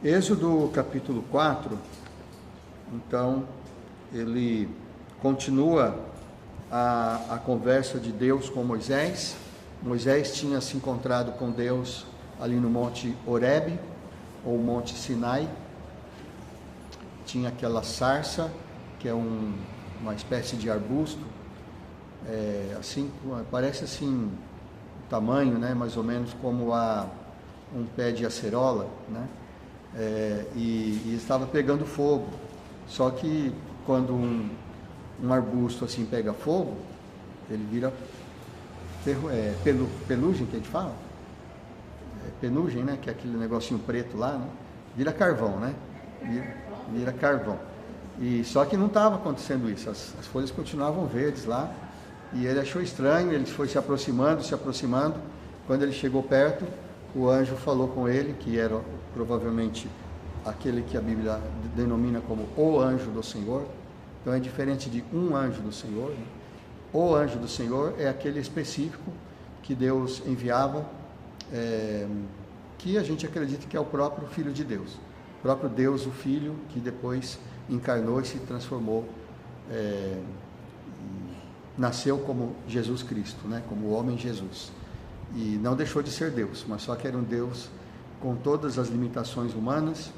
Êxodo capítulo 4, então, ele continua a conversa de Deus com Moisés. Moisés tinha se encontrado com Deus ali no Monte Horebe, ou Monte Sinai. Tinha aquela sarça, que é uma espécie de arbusto, assim, parece assim, o tamanho, né, mais ou menos como um pé de acerola, né? E estava pegando fogo. Só que quando um arbusto assim pega fogo, ele vira pelugem, que a gente fala, penugem, né, que é aquele negocinho preto lá, né? Vira carvão, né? Vira carvão. E só que não estava acontecendo isso, as folhas continuavam verdes lá, e ele achou estranho. Ele foi se aproximando. Quando ele chegou perto, o anjo falou com ele, que era provavelmente aquele que a Bíblia denomina como o anjo do Senhor. Então é diferente de um anjo do Senhor, né? O anjo do Senhor é aquele específico que Deus enviava, que a gente acredita que é o próprio Filho de Deus, o próprio Deus, o Filho, que depois encarnou e se transformou, nasceu como Jesus Cristo, né? Como o homem Jesus. E não deixou de ser Deus, mas só que era um Deus com todas as limitações humanas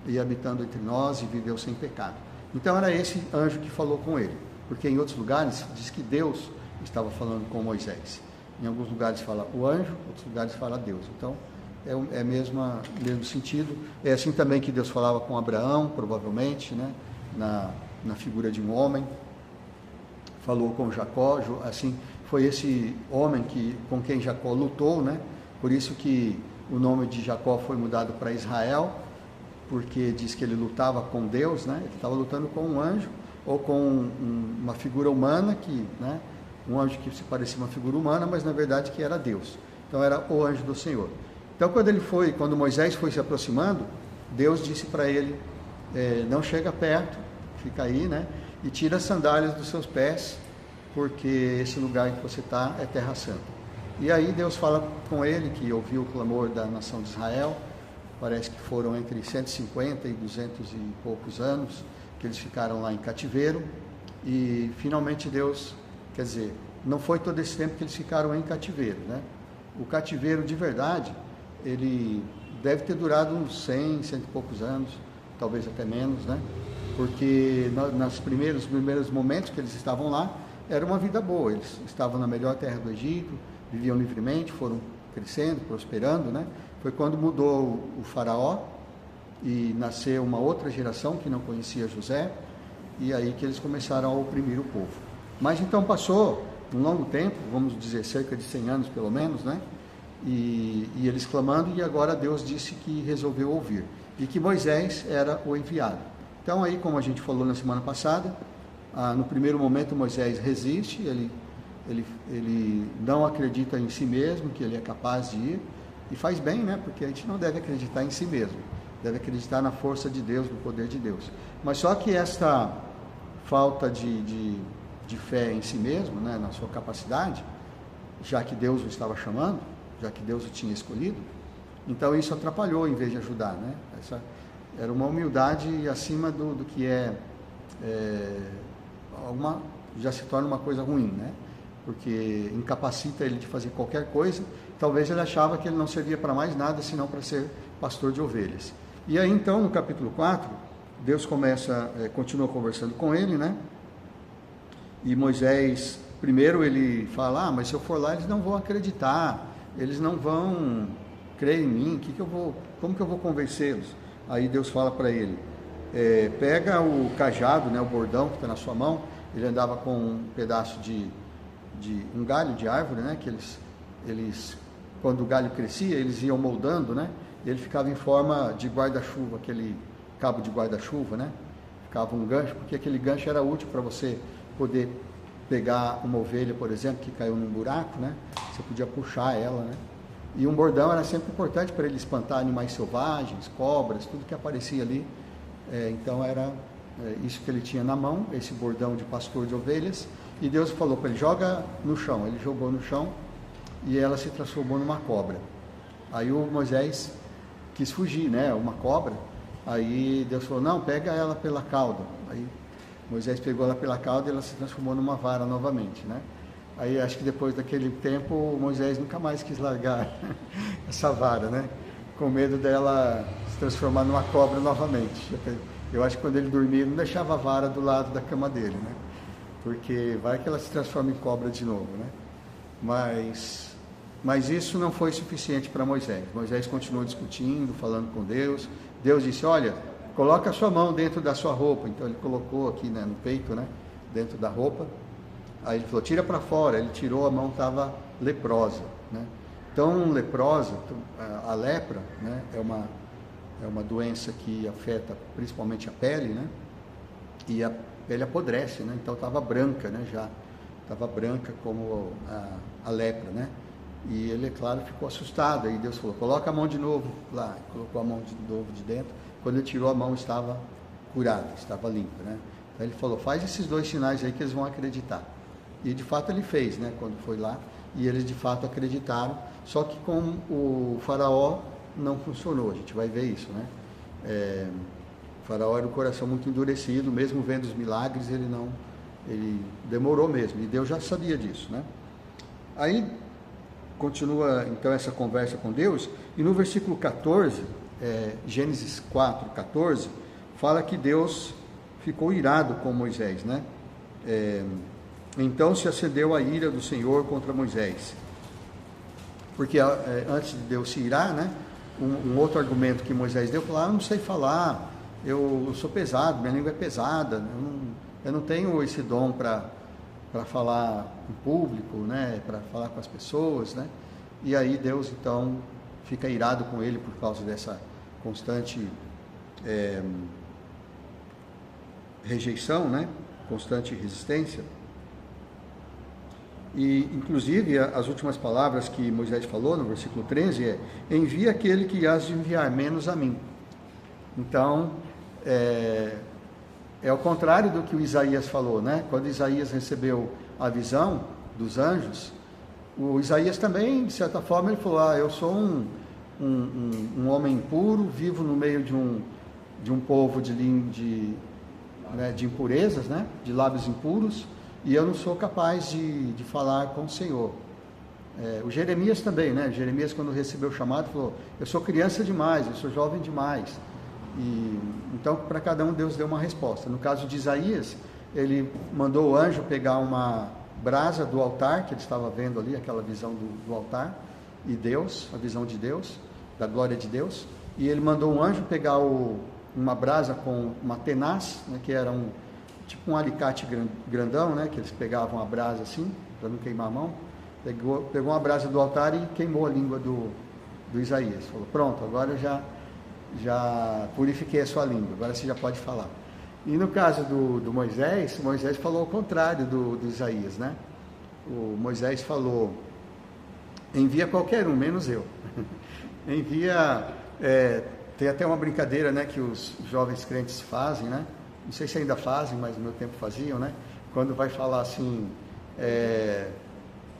e habitando entre nós, e viveu sem pecado. Então era esse anjo que falou com ele, porque em outros lugares diz que Deus estava falando com Moisés. Em alguns lugares fala o anjo, em outros lugares fala Deus. Então é mesmo sentido. É assim também que Deus falava com Abraão, provavelmente, né? Na figura de um homem. Falou com Jacó, assim, foi esse homem com quem Jacó lutou, né? Por isso que o nome de Jacó foi mudado para Israel, porque diz que ele lutava com Deus, né? Ele estava lutando com um anjo, ou com uma figura humana, né? Um anjo que se parecia uma figura humana, mas na verdade que era Deus. Então era o anjo do Senhor. Então quando Moisés foi se aproximando, Deus disse para ele, não chega perto, fica aí, né? E tira as sandálias dos seus pés, porque esse lugar em que você está é terra santa. E aí Deus fala com ele, que ouviu o clamor da nação de Israel. Parece que foram entre 150 e 200 e poucos anos que eles ficaram lá em cativeiro. E finalmente Deus, quer dizer, não foi todo esse tempo que eles ficaram em cativeiro, né? O cativeiro de verdade, ele deve ter durado uns 100 e poucos anos, talvez até menos, né? Porque nos primeiros momentos que eles estavam lá, era uma vida boa. Eles estavam na melhor terra do Egito, viviam livremente, foram crescendo, prosperando, né? Foi quando mudou o faraó e nasceu uma outra geração que não conhecia José, e aí que eles começaram a oprimir o povo. Mas então passou um longo tempo, vamos dizer cerca de 100 anos pelo menos, né? E eles clamando, e agora Deus disse que resolveu ouvir, e que Moisés era o enviado. Então aí, como a gente falou na semana passada, no primeiro momento Moisés resiste, ele não acredita em si mesmo, que ele é capaz de ir, e faz bem, né? Porque a gente não deve acreditar em si mesmo, deve acreditar na força de Deus, no poder de Deus. Mas só que esta falta de fé em si mesmo, né? Na sua capacidade, já que Deus o estava chamando, já que Deus o tinha escolhido, então isso atrapalhou em vez de ajudar, né? Essa era uma humildade acima do que já se torna uma coisa ruim, né? Porque incapacita ele de fazer qualquer coisa. Talvez ele achava que ele não servia para mais nada, senão para ser pastor de ovelhas. E aí então, no capítulo 4, Deus continua conversando com ele, né? E Moisés, primeiro ele fala, mas se eu for lá eles não vão acreditar, eles não vão crer em mim, como que eu vou convencê-los? Aí Deus fala para ele, pega o cajado, né, o bordão que está na sua mão. Ele andava com um pedaço de um galho de árvore, né, que eles, quando o galho crescia, eles iam moldando, né, e ele ficava em forma de guarda-chuva, aquele cabo de guarda-chuva, né, ficava um gancho, porque aquele gancho era útil para você poder pegar uma ovelha, por exemplo, que caiu num buraco, né, você podia puxar ela, né. E um bordão era sempre importante para ele espantar animais selvagens, cobras, tudo que aparecia ali. Então era isso que ele tinha na mão, esse bordão de pastor de ovelhas. E Deus falou para ele, joga no chão. Ele jogou no chão e ela se transformou numa cobra. Aí o Moisés quis fugir, né? Uma cobra. Aí Deus falou, não, pega ela pela cauda. Aí Moisés pegou ela pela cauda e ela se transformou numa vara novamente, né? Aí acho que depois daquele tempo Moisés nunca mais quis largar essa vara, né? Com medo dela se transformar numa cobra novamente. Eu acho que quando ele dormia, ele não deixava a vara do lado da cama dele, né? Porque vai que ela se transforma em cobra de novo, né? Mas isso não foi suficiente para Moisés. Moisés continuou discutindo, falando com Deus. Deus disse, olha, coloca a sua mão dentro da sua roupa. Então ele colocou aqui, né, no peito, né, dentro da roupa. Aí ele falou, tira para fora. Ele tirou, a mão estava leprosa, né? Então, leprosa, a lepra, né, é uma doença que afeta principalmente a pele, né? E a pele apodrece, né? Então estava branca, né? Já estava branca como a lepra, né? E ele, é claro, ficou assustado. Aí Deus falou, coloca a mão de novo lá. Colocou a mão de novo de dentro. Quando ele tirou a mão, estava curada, estava limpa, né? Então ele falou, faz esses 2 sinais aí que eles vão acreditar. E de fato ele fez, né? Quando foi lá. E eles de fato acreditaram. Só que com o faraó não funcionou. A gente vai ver isso, né? O faraó era um coração muito endurecido. Mesmo vendo os milagres, ele demorou mesmo. E Deus já sabia disso, né? Aí continua então essa conversa com Deus, e no versículo 14, Gênesis 4, 14, fala que Deus ficou irado com Moisés, né? Então se acendeu a ira do Senhor contra Moisés, porque antes de Deus se irar, né, um outro argumento que Moisés deu, falou, eu não sei falar, eu sou pesado, minha língua é pesada, eu não tenho esse dom para falar em público, né, para falar com as pessoas, né? E aí Deus então fica irado com ele por causa dessa constante rejeição, né? Constante resistência. E inclusive as últimas palavras que Moisés falou no versículo 13 envia aquele que hás de enviar, menos a mim. Então é o contrário do que o Isaías falou, né? Quando Isaías recebeu a visão dos anjos, o Isaías também, de certa forma, ele falou, eu sou um homem impuro, vivo no meio de um povo de impurezas, né? De lábios impuros, e eu não sou capaz de falar com o Senhor. O Jeremias também, né? Jeremias, quando recebeu o chamado, falou, eu sou criança demais, eu sou jovem demais. E então, para cada um, Deus deu uma resposta. No caso de Isaías, ele mandou o anjo pegar uma brasa do altar, que ele estava vendo ali, aquela visão do altar, e Deus, a visão de Deus, da glória de Deus, e ele mandou um anjo pegar uma brasa com uma tenaz, né, que era tipo um alicate grandão, né, que eles pegavam a brasa assim, para não queimar a mão, pegou uma brasa do altar e queimou a língua do Isaías. Falou, pronto, agora eu já purifiquei a sua língua, agora você já pode falar. E no caso do Moisés falou o contrário do Isaías, né? O Moisés falou, envia qualquer um, menos eu. Envia, tem até uma brincadeira, né, que os jovens crentes fazem, né? Não sei se ainda fazem, mas no meu tempo faziam, né? Quando vai falar assim,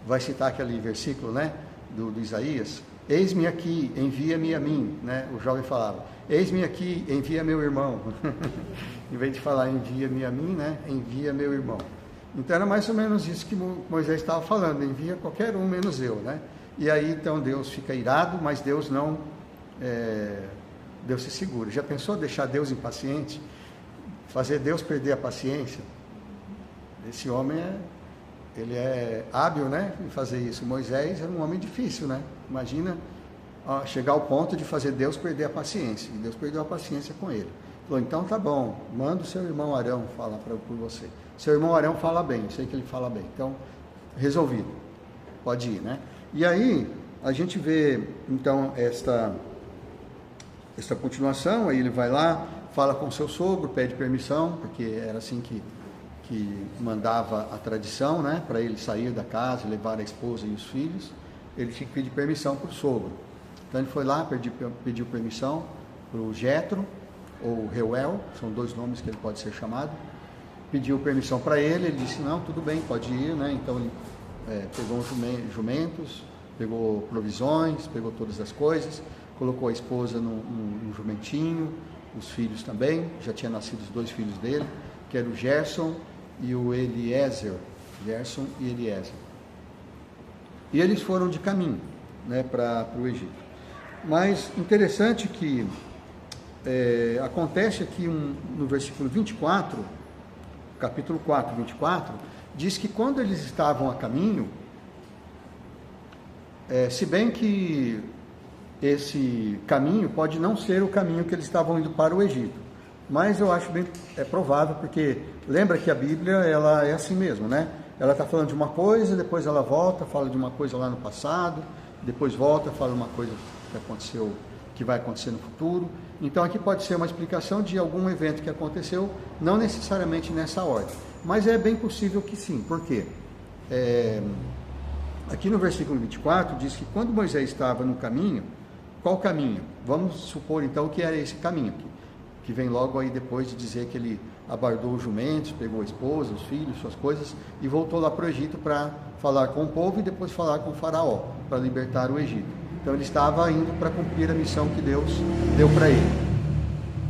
vai citar aquele versículo, né, do Isaías, eis-me aqui, envia-me a mim, né? O jovem falava, eis-me aqui, envia meu irmão. Em vez de falar envia-me a mim, né? Envia meu irmão. Então era mais ou menos isso que Moisés estava falando, envia qualquer um menos eu, né? E aí então Deus fica irado, mas Deus não, Deus se segura. Já pensou deixar Deus impaciente? Fazer Deus perder a paciência? Esse homem ele é hábil, né, em fazer isso. Moisés era um homem difícil, né? Imagina chegar ao ponto de fazer Deus perder a paciência. E Deus perdeu a paciência com ele. Falou, então tá bom, manda o seu irmão Arão falar por você. Seu irmão Arão fala bem, eu sei que ele fala bem. Então, resolvido. Pode ir, né? E aí, a gente vê, então, esta continuação. Aí ele vai lá, fala com seu sogro, pede permissão, porque era assim que mandava a tradição, né? Para ele sair da casa, levar a esposa e os filhos, ele tinha que pedir permissão para o sogro. Então ele foi lá, pediu permissão para o Jetro, ou Reuel, são 2 nomes que ele pode ser chamado, pediu permissão para ele disse, não, tudo bem, pode ir, né? Então ele pegou os jumentos, pegou provisões, pegou todas as coisas, colocou a esposa num jumentinho, os filhos também, já tinha nascido os 2 filhos dele, que eram o Gerson e o Eliezer. Gerson e Eliezer. E eles foram de caminho, né, para o Egito. Mas interessante que acontece aqui no versículo 24, capítulo 4, 24, diz que quando eles estavam a caminho, se bem que esse caminho pode não ser o caminho que eles estavam indo para o Egito, mas eu acho bem provável, porque lembra que a Bíblia ela é assim mesmo, né? Ela está falando de uma coisa, depois ela volta, fala de uma coisa lá no passado, depois volta, fala uma coisa que aconteceu, que vai acontecer no futuro. Então aqui pode ser uma explicação de algum evento que aconteceu, não necessariamente nessa ordem, mas é bem possível que sim. Por quê? Aqui no versículo 24 diz que quando Moisés estava no caminho, qual caminho? Vamos supor então que era esse caminho aqui, que vem logo aí depois de dizer que ele abordou os jumentos, pegou a esposa, os filhos, suas coisas, e voltou lá para o Egito para falar com o povo e depois falar com o faraó, para libertar o Egito. Então ele estava indo para cumprir a missão que Deus deu para ele.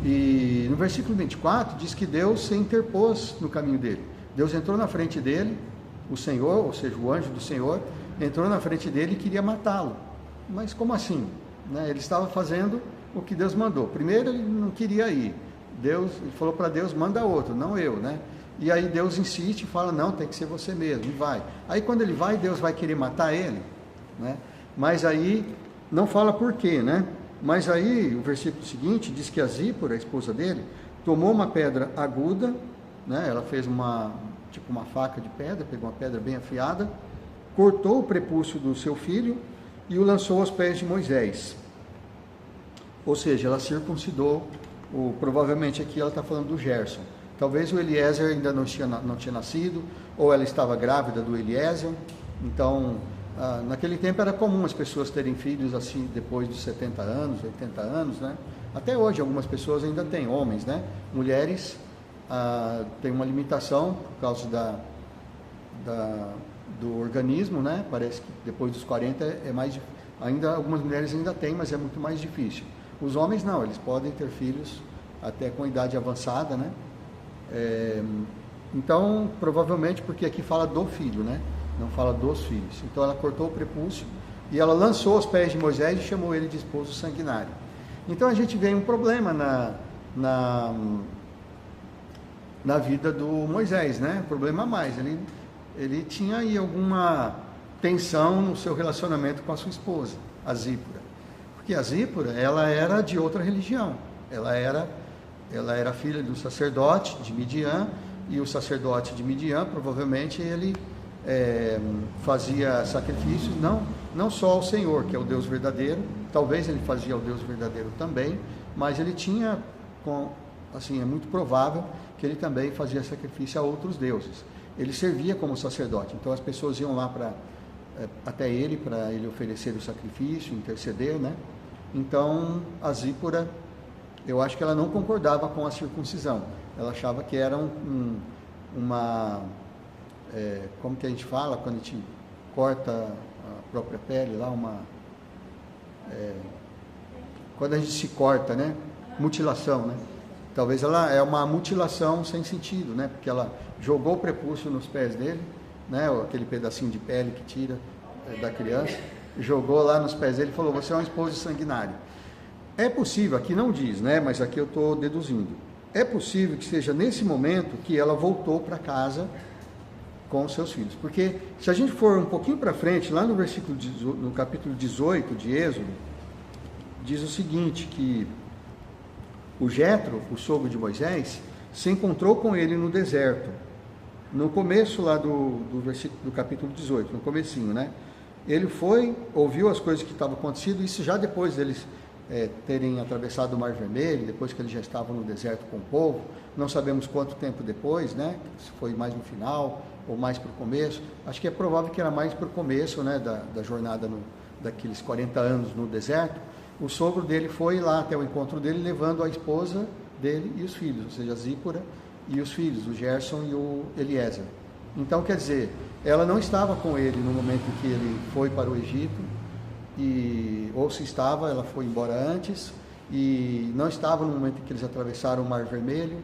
E no versículo 24 diz que Deus se interpôs no caminho dele. Deus entrou na frente dele, o Senhor, ou seja, o anjo do Senhor, entrou na frente dele e queria matá-lo. Mas como assim? Né? Ele estava fazendo o que Deus mandou. Primeiro ele não queria ir. Ele falou para Deus, manda outro, não eu, né? E aí Deus insiste e fala, não, tem que ser você mesmo, e vai. Aí quando ele vai, Deus vai querer matar ele, né? Mas aí, não fala por quê, né? Mas aí, o versículo seguinte, diz que a Zípora, a esposa dele, tomou uma pedra aguda, né? Ela fez uma faca de pedra, pegou uma pedra bem afiada, cortou o prepúcio do seu filho e o lançou aos pés de Moisés. Ou seja, ela circuncidou, provavelmente aqui ela está falando do Gerson. Talvez o Eliezer ainda não tinha nascido, ou ela estava grávida do Eliezer. Então, naquele tempo era comum as pessoas terem filhos assim depois dos 70 anos, 80 anos, né? Até hoje algumas pessoas ainda têm, homens, né? Mulheres têm uma limitação por causa do organismo, né? Parece que depois dos 40 é mais, ainda algumas mulheres ainda têm, mas é muito mais difícil. Os homens não, eles podem ter filhos até com idade avançada, né? Então, provavelmente, porque aqui fala do filho, né? Não fala dos filhos. Então ela cortou o prepúcio e ela lançou aos pés de Moisés e chamou ele de esposo sanguinário. Então a gente vê um problema na vida do Moisés, né? Problema a mais. Ele tinha aí alguma tensão no seu relacionamento com a sua esposa, a Zípora. Porque a Zípora, ela era de outra religião. Ela era filha do sacerdote de Midian, e o sacerdote de Midian, provavelmente, ele fazia sacrifícios, não só ao Senhor, que é o Deus verdadeiro, talvez ele fazia ao Deus verdadeiro também, mas ele tinha, assim, é muito provável que ele também fazia sacrifício a outros deuses. Ele servia como sacerdote, então as pessoas iam lá até ele, para ele oferecer o sacrifício, interceder, né? Então, a Zípora, eu acho que ela não concordava com a circuncisão. Ela achava que era como que a gente fala quando a gente corta a própria pele lá, quando a gente se corta, né? Mutilação, né? Talvez ela é uma mutilação sem sentido, né? Porque ela jogou o prepúcio nos pés dele, né? Aquele pedacinho de pele que tira da criança, jogou lá nos pés dele e falou, você é um esposo sanguinário. É possível, aqui não diz, né? Mas aqui eu estou deduzindo. É possível que seja nesse momento que ela voltou para casa com os seus filhos. Porque se a gente for um pouquinho para frente, lá no capítulo 18 de Êxodo, diz o seguinte, que o Jetro, o sogro de Moisés, se encontrou com ele no deserto. No começo lá do capítulo 18, no comecinho, né? Ele foi, ouviu as coisas que estavam acontecendo, isso já depois deles terem atravessado o Mar Vermelho, depois que eles já estavam no deserto com o povo, não sabemos quanto tempo depois, né? Se foi mais no final ou mais para o começo. Acho que é provável que era mais para o começo, né? Da jornada daqueles 40 anos no deserto. O sogro dele foi lá até o encontro dele, levando a esposa dele e os filhos, ou seja, a Zípora e os filhos, o Gerson e o Eliezer. Então, quer dizer, ela não estava com ele no momento em que ele foi para o Egito, ou se estava, ela foi embora antes, e não estava no momento em que eles atravessaram o Mar Vermelho,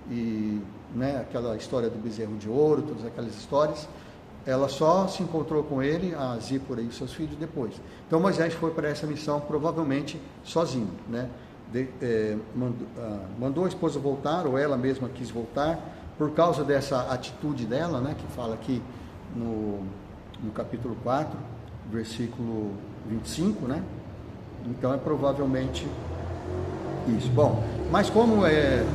e né, aquela história do bezerro de ouro, todas aquelas histórias. Ela só se encontrou com ele, a Zípora e os seus filhos, depois. Então Moisés foi para essa missão provavelmente sozinho, né? Mandou a esposa voltar, ou ela mesma quis voltar, por causa dessa atitude dela, né, que fala aqui no capítulo 4, versículo 25, né? Então é provavelmente isso. Bom, mas como é...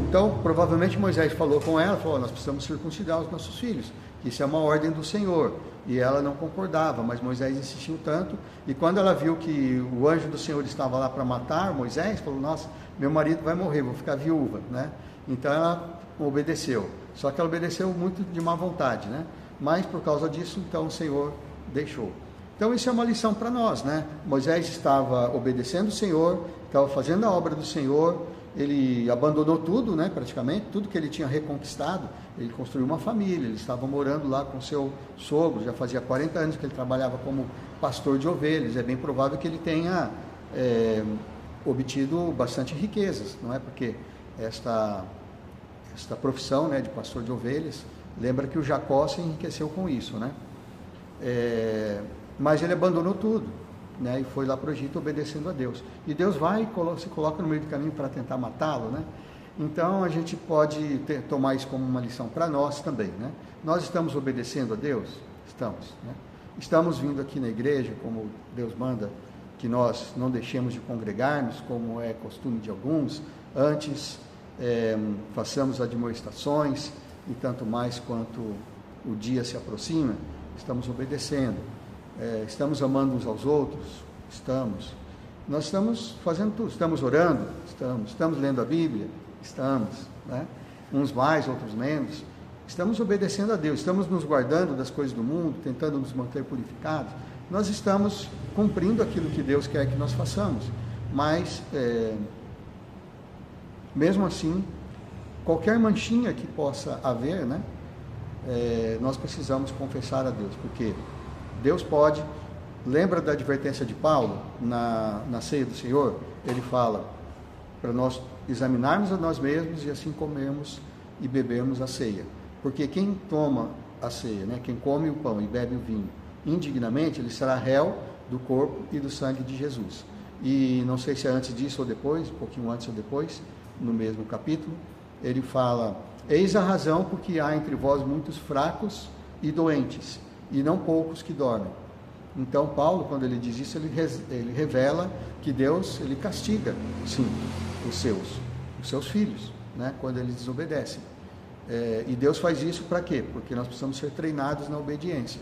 Então, provavelmente Moisés falou com ela, falou, nós precisamos circuncidar os nossos filhos, isso é uma ordem do Senhor. E ela não concordava, mas Moisés insistiu tanto, e quando ela viu que o anjo do Senhor estava lá para matar Moisés, falou, nossa, meu marido vai morrer, vou ficar viúva, né? Então ela obedeceu, só que ela obedeceu muito de má vontade, né? Mas por causa disso, então o Senhor deixou. Então isso é uma lição para nós, né? Moisés estava obedecendo o Senhor, estava fazendo a obra do Senhor, ele abandonou tudo, né, praticamente, tudo que ele tinha reconquistado. Ele construiu uma família, ele estava morando lá com seu sogro, já fazia 40 anos que ele trabalhava como pastor de ovelhas. É bem provável que ele tenha obtido bastante riquezas, não é? Porque esta profissão, né, de pastor de ovelhas, lembra que o Jacó se enriqueceu com isso, né? Mas ele abandonou tudo, né, e foi lá para o Egito obedecendo a Deus. E Deus vai e se coloca no meio do caminho para tentar matá-lo, né? Então a gente pode tomar isso como uma lição para nós também, né? Nós estamos obedecendo a Deus? Estamos, né? Estamos vindo aqui na igreja, como Deus manda que nós não deixemos de congregar-nos, como é costume de alguns, antes façamos admoestações, e tanto mais quanto o dia se aproxima, estamos obedecendo. Estamos amando uns aos outros? Estamos. Nós estamos fazendo tudo. Estamos orando? Estamos lendo a Bíblia? Estamos, né? Uns mais, outros menos. Estamos obedecendo a Deus, estamos nos guardando das coisas do mundo, tentando nos manter purificados. Nós estamos cumprindo aquilo que Deus quer que nós façamos. Mas, mesmo assim, qualquer manchinha que possa haver, né? Nós precisamos confessar a Deus, porque Deus pode. Lembra da advertência de Paulo na ceia do Senhor? Ele fala para nós examinarmos a nós mesmos e assim comermos e bebermos a ceia. Porque quem toma a ceia, né, quem come o pão e bebe o vinho indignamente, ele será réu do corpo e do sangue de Jesus. E não sei se é antes disso ou depois, um pouquinho antes ou depois, no mesmo capítulo, ele fala: eis a razão porque há entre vós muitos fracos e doentes, e não poucos que dormem. Então Paulo, quando ele diz isso, ele revela que Deus, ele castiga, sim, os seus filhos, né, quando eles desobedecem. E Deus faz isso para quê? Porque nós precisamos ser treinados na obediência.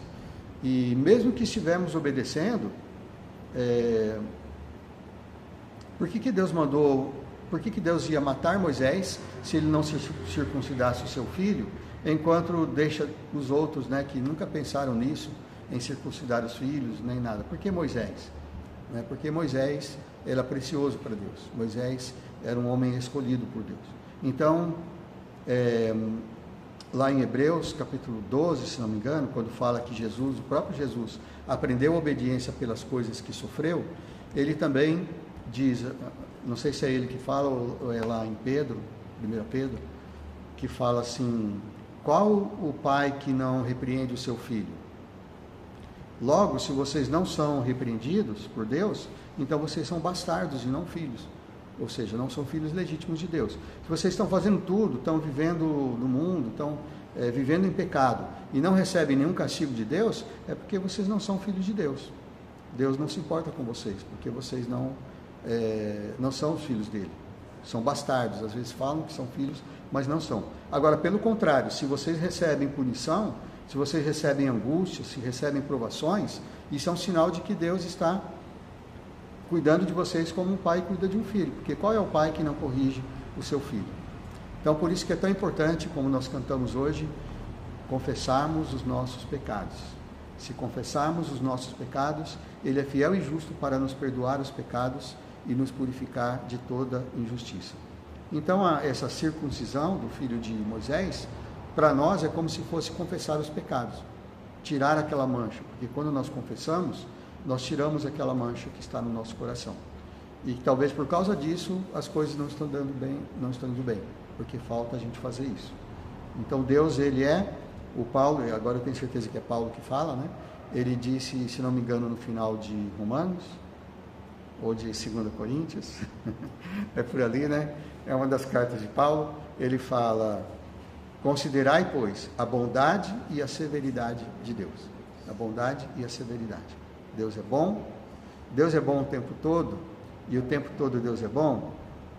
E mesmo que estivermos obedecendo, por que Deus mandou, por que Deus ia matar Moisés se ele não circuncidasse o seu filho, enquanto deixa os outros, né, que nunca pensaram nisso, em circuncidar os filhos, nem nada? Por que Moisés? Porque Moisés era precioso para Deus. Moisés era um homem escolhido por Deus. Então, lá em Hebreus, capítulo 12, se não me engano, quando fala que Jesus, o próprio Jesus, aprendeu a obediência pelas coisas que sofreu, ele também diz, não sei se é ele que fala ou é lá em Pedro, 1 Pedro, que fala assim: qual o pai que não repreende o seu filho? Logo, se vocês não são repreendidos por Deus, então vocês são bastardos e não filhos. Ou seja, não são filhos legítimos de Deus. Se vocês estão fazendo tudo, estão vivendo no mundo, estão vivendo em pecado e não recebem nenhum castigo de Deus, é porque vocês não são filhos de Deus. Deus não se importa com vocês, porque vocês não são os filhos dele. São bastardos, às vezes falam que são filhos, mas não são. Agora, pelo contrário, se vocês recebem punição, se vocês recebem angústia, se recebem provações, isso é um sinal de que Deus está cuidando de vocês como um pai cuida de um filho. Porque qual é o pai que não corrige o seu filho? Então, por isso que é tão importante, como nós cantamos hoje, confessarmos os nossos pecados. Se confessarmos os nossos pecados, Ele é fiel e justo para nos perdoar os pecados e nos purificar de toda injustiça. Então, essa circuncisão do filho de Moisés, para nós é como se fosse confessar os pecados, tirar aquela mancha, porque quando nós confessamos, nós tiramos aquela mancha que está no nosso coração. E talvez por causa disso as coisas não estão indo bem, porque falta a gente fazer isso. Então Deus, ele é, o Paulo, e agora eu tenho certeza que é Paulo que fala, né? Ele disse, se não me engano, no final de Romanos, ou de 2 Coríntios, é por ali, né? É uma das cartas de Paulo, ele fala, considerai, pois, a bondade e a severidade de Deus. A bondade e a severidade. Deus é bom o tempo todo, e o tempo todo Deus é bom?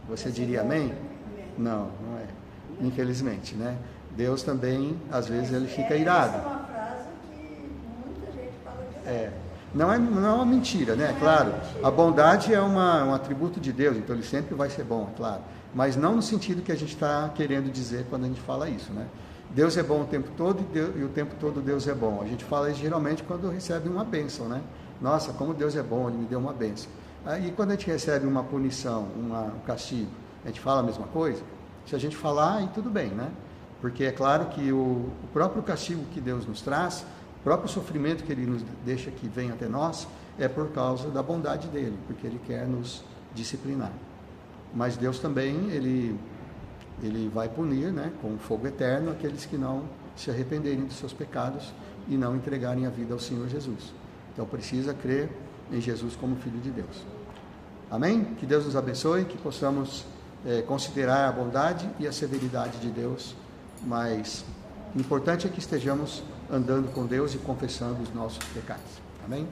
Você diria amém? Não, não é. Infelizmente, né? Deus também, às vezes, ele fica irado. Essa é uma frase que muita gente fala de Não é uma mentira, né? Claro, a bondade é um atributo de Deus, então ele sempre vai ser bom, é claro. Mas não no sentido que a gente está querendo dizer quando a gente fala isso, né? Deus é bom o tempo todo e o tempo todo Deus é bom. A gente fala isso geralmente quando recebe uma bênção, né? Nossa, como Deus é bom, Ele me deu uma bênção. Aí quando a gente recebe uma punição, um castigo, a gente fala a mesma coisa? Se a gente falar, aí tudo bem, né? Porque é claro que o próprio castigo que Deus nos traz, o próprio sofrimento que Ele nos deixa que vem até nós, é por causa da bondade dEle, porque Ele quer nos disciplinar. Mas Deus também, Ele vai punir, né, com fogo eterno aqueles que não se arrependerem dos seus pecados e não entregarem a vida ao Senhor Jesus. Então precisa crer em Jesus como Filho de Deus. Amém? Que Deus nos abençoe, que possamos considerar a bondade e a severidade de Deus, mas o importante é que estejamos andando com Deus e confessando os nossos pecados. Amém?